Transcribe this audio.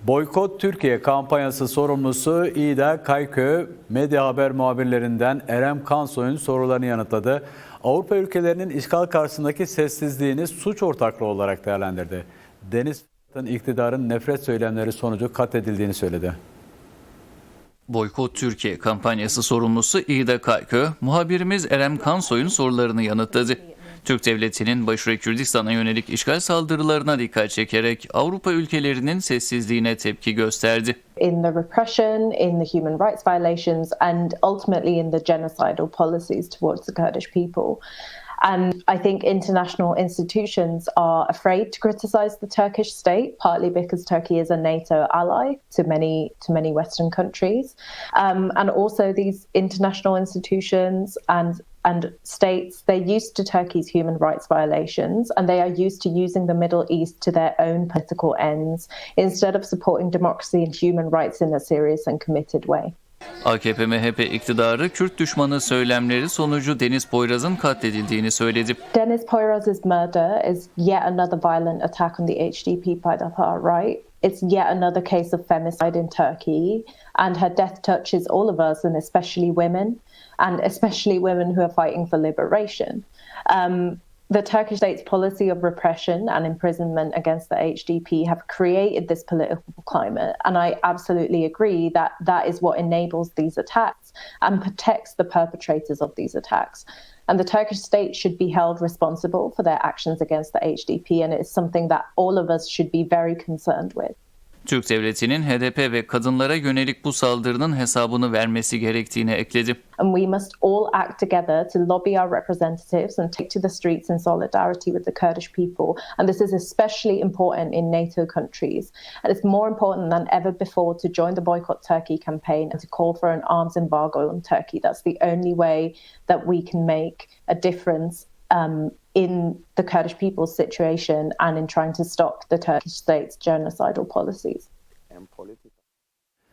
Boykot Türkiye kampanyası sorumlusu İda Kaykö, medya haber muhabirlerinden Erem Kansoy'un sorularını yanıtladı. Avrupa ülkelerinin işgal karşısındaki sessizliğini suç ortaklığı olarak değerlendirdi. Deniz iktidarın nefret söylemleri sonucu katledildiğini söyledi. Boykot Türkiye kampanyası sorumlusu İda Kaykö, muhabirimiz Erem Kansoy'un sorularını yanıtladı. Türk Devleti'nin Başarı Kürdistan'a yönelik işgal saldırılarına dikkat çekerek Avrupa ülkelerinin sessizliğine tepki gösterdi. In the repression, in the human rights violations, and ultimately in the genocidal policies towards the Kurdish people. And I think international institutions are afraid to criticize the Turkish state, partly because Turkey is a NATO ally to many Western countries, and also these international institutions and states, they're used to Turkey's human rights violations, and they are used to using the Middle East to their own political ends instead of supporting democracy and human rights in a serious and committed way. AKP-MHP iktidarı Kürt düşmanı söylemleri sonucu Deniz Poyraz'ın katledildiğini söyledi. Deniz Poyraz's murder is yet another violent attack on the HDP by the far right. It's yet another case of femicide in Turkey, and her death touches all of us, and especially women who are fighting for liberation. The Turkish state's policy of repression and imprisonment against the HDP have created this political climate, and I absolutely agree that that is what enables these attacks and protects the perpetrators of these attacks. And the Turkish state should be held responsible for their actions against the HDP, and it is something that all of us should be very concerned with. Türk Devleti'nin HDP ve kadınlara yönelik bu saldırının hesabını vermesi gerektiğini ekledi. And we must all act together to lobby our representatives and take to the streets in solidarity with the Kurdish people. And this is especially important in NATO countries. And it's more important than ever before to join the Boycott Turkey campaign and to call for an arms embargo on Turkey. That's the only way that we can make a difference in the Kurdish people's situation and in trying to stop the Turkish state's genocidal policies.